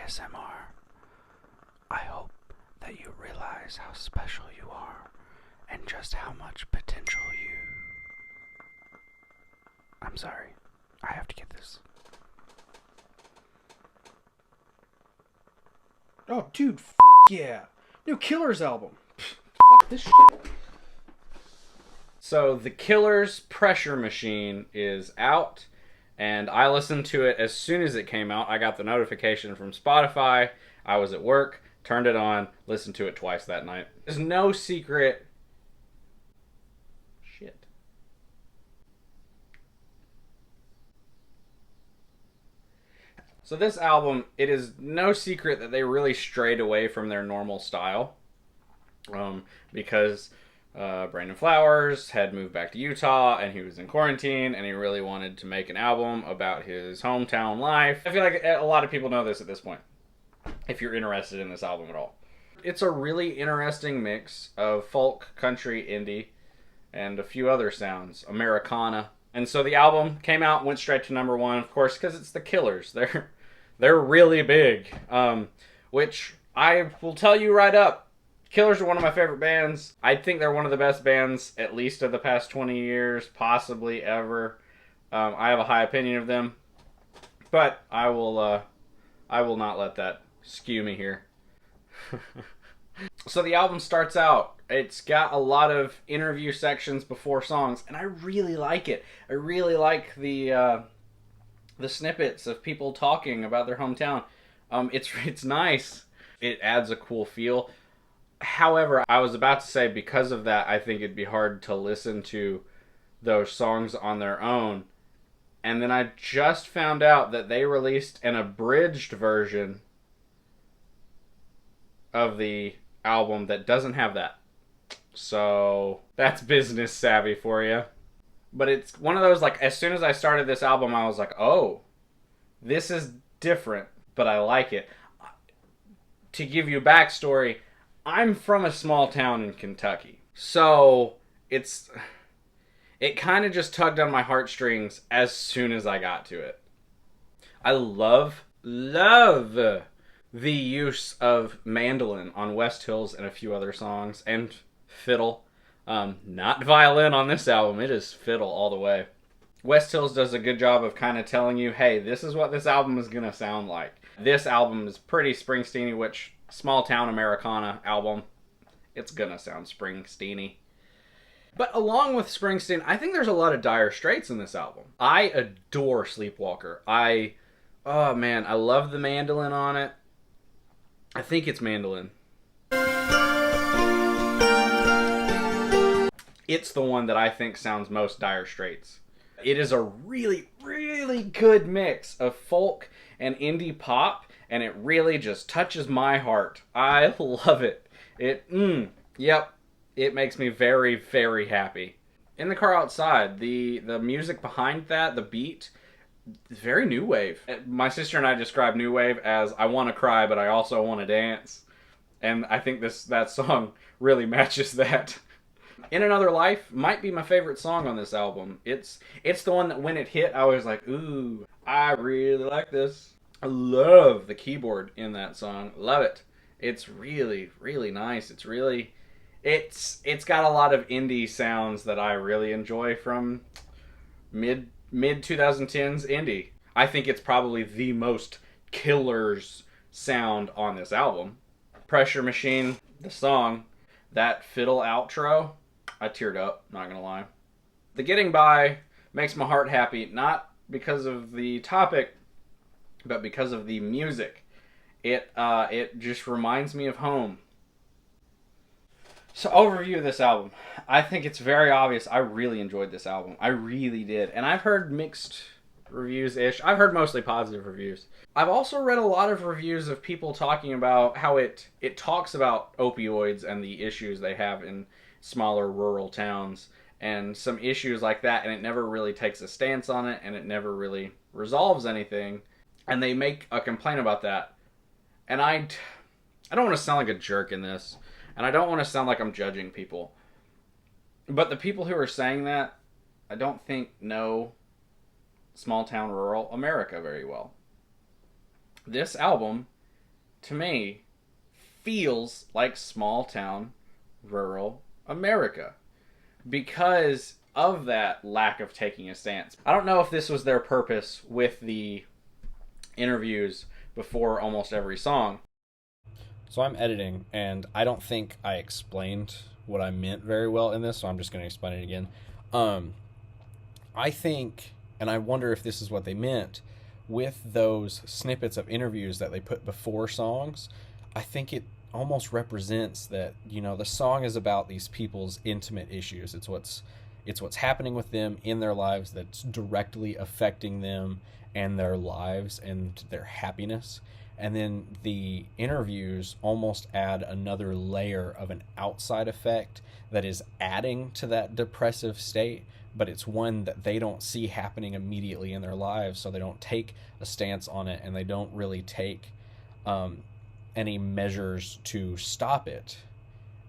ASMR. I hope that you realize how special you are and just how much potential you... I'm sorry. I have to get this. Oh, dude, yeah. New Killers album. Fuck this shit. So The Killers' Pressure Machine is out, and I listened to it as soon as it came out. I got the notification from Spotify. I was at work, turned it on, listened to it twice that night. There's no secret. Shit. So this album, it is no secret that they really strayed away from their normal style. Because Brandon Flowers had moved back to Utah and he was in quarantine and he really wanted to make an album about his hometown life. I feel like a lot of people know this at this point, if you're interested in this album at all. It's a really interesting mix of folk, country, indie, and a few other sounds, Americana. And so the album came out, went straight to number one, of course, because it's the Killers. They're really big, which I will tell you right up. Killers are one of my favorite bands. I think they're one of the best bands, at least of the past 20 years, possibly ever. I have a high opinion of them, but I will not let that skew me here. So the album starts out. It's got a lot of interview sections before songs, and I really like it. I really like the snippets of people talking about their hometown. It's nice. It adds a cool feel. However, I was about to say, because of that, I think it'd be hard to listen to those songs on their own. And then I just found out that they released an abridged version of the album that doesn't have that. So that's business savvy for you. But it's one of those, like, as soon as I started this album, I was like, oh, this is different, but I like it. To give you a backstory, I'm from a small town in Kentucky. So it kind of just tugged on my heartstrings as soon as I got to it. I love the use of mandolin on West Hills and a few other songs, and fiddle. Not violin on this album, it is fiddle all the way. West Hills does a good job of kind of telling you, hey, this is what this album is going to sound like. This album is pretty Springsteen-y, which, small town Americana album, it's going to sound Springsteen-y. But along with Springsteen, I think there's a lot of Dire Straits in this album. I adore Sleepwalker. Oh man, I love the mandolin on it. I think it's mandolin. It's the one that I think sounds most Dire Straits. It is a really, really good mix of folk and indie pop, and it really just touches my heart. I love it. Yep, it makes me very, very happy. In the Car Outside, the music behind that, the beat, is very new wave. My sister and I describe new wave as I want to cry, but I also want to dance. And I think that song really matches that. In Another Life might be my favorite song on this album. It's the one that when it hit, I was like, ooh, I really like this. I love the keyboard in that song. Love it. It's really, really nice. It's got a lot of indie sounds that I really enjoy from mid 2010s indie. I think it's probably the most Killers sound on this album. Pressure Machine, the song, that fiddle outro, I teared up, not gonna lie. The Getting By makes my heart happy, not because of the topic, but because of the music. It just reminds me of home. So, overview of this album. I think it's very obvious I really enjoyed this album. I really did. And I've heard mixed reviews-ish. I've heard mostly positive reviews. I've also read a lot of reviews of people talking about how it talks about opioids and the issues they have in smaller rural towns and some issues like that, and it never really takes a stance on it, and it never really resolves anything. And they make a complaint about that. And I don't want to sound like a jerk in this, and I don't want to sound like I'm judging people. But the people who are saying that, I don't think know small town rural America very well. This album to me, feels like small town, rural America because of that lack of taking a stance. I don't know if this was their purpose with the interviews before almost every song. So I'm editing, and I don't think I explained what I meant very well in this, so I'm just going to explain it again. I think, and I wonder if this is what they meant, with those snippets of interviews that they put before songs, I think it almost represents that, you know, the song is about these people's intimate issues. It's what's happening with them in their lives that's directly affecting them and their lives and their happiness. And then the interviews almost add another layer of an outside effect that is adding to that depressive state, but it's one that they don't see happening immediately in their lives, so they don't take a stance on it, and they don't really take any measures to stop it.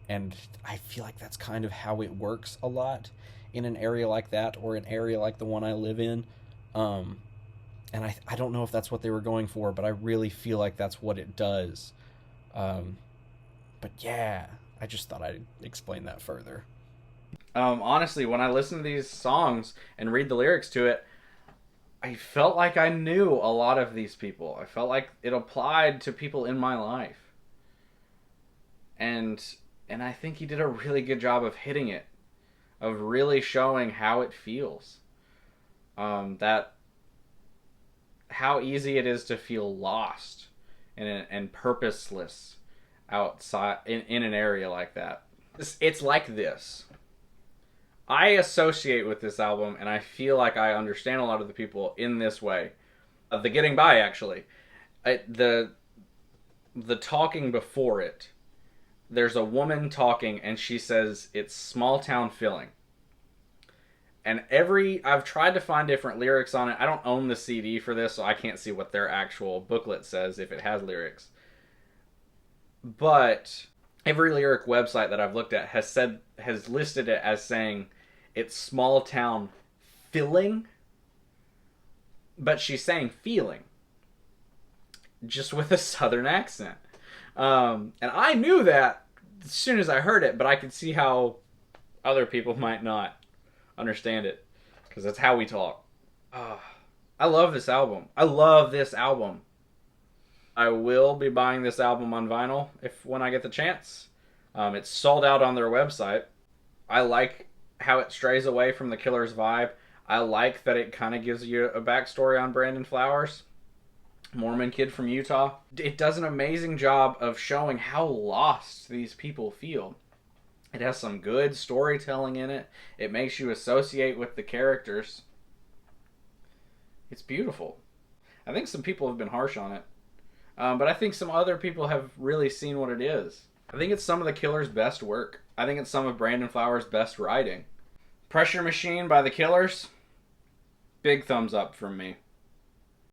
And I feel like that's kind of how it works a lot in an area like that, or an area like the one I live in. And I don't know if that's what they were going for, but I really feel like that's what it does. But yeah, I just thought I'd explain that further. Honestly, when I listen to these songs and read the lyrics to it, I felt like I knew a lot of these people. I felt like it applied to people in my life. And I think he did a really good job of hitting it, of really showing how it feels. That how easy it is to feel lost and purposeless outside in an area like that. It's like this. I associate with this album, and I feel like I understand a lot of the people in this way. The Getting By, actually. The talking before it. There's a woman talking, and she says it's small town feeling. And I've tried to find different lyrics on it. I don't own the CD for this, so I can't see what their actual booklet says if it has lyrics. But every lyric website that I've looked at has listed it as saying it's small town filling, but she's saying feeling, just with a southern accent. And I knew that as soon as I heard it, but I could see how other people might not understand it, because that's how we talk. I love this album. I love this album. I will be buying this album on vinyl when I get the chance. It's sold out on their website. I like how it strays away from the Killer's vibe. I like that it kind of gives you a backstory on Brandon Flowers, Mormon kid from Utah. It does an amazing job of showing how lost these people feel. It has some good storytelling in it. It makes you associate with the characters. It's beautiful. I think some people have been harsh on it. But I think some other people have really seen what it is. I think it's some of the Killer's best work. I think it's some of Brandon Flowers' best writing. Pressure Machine by the Killers. Big thumbs up from me.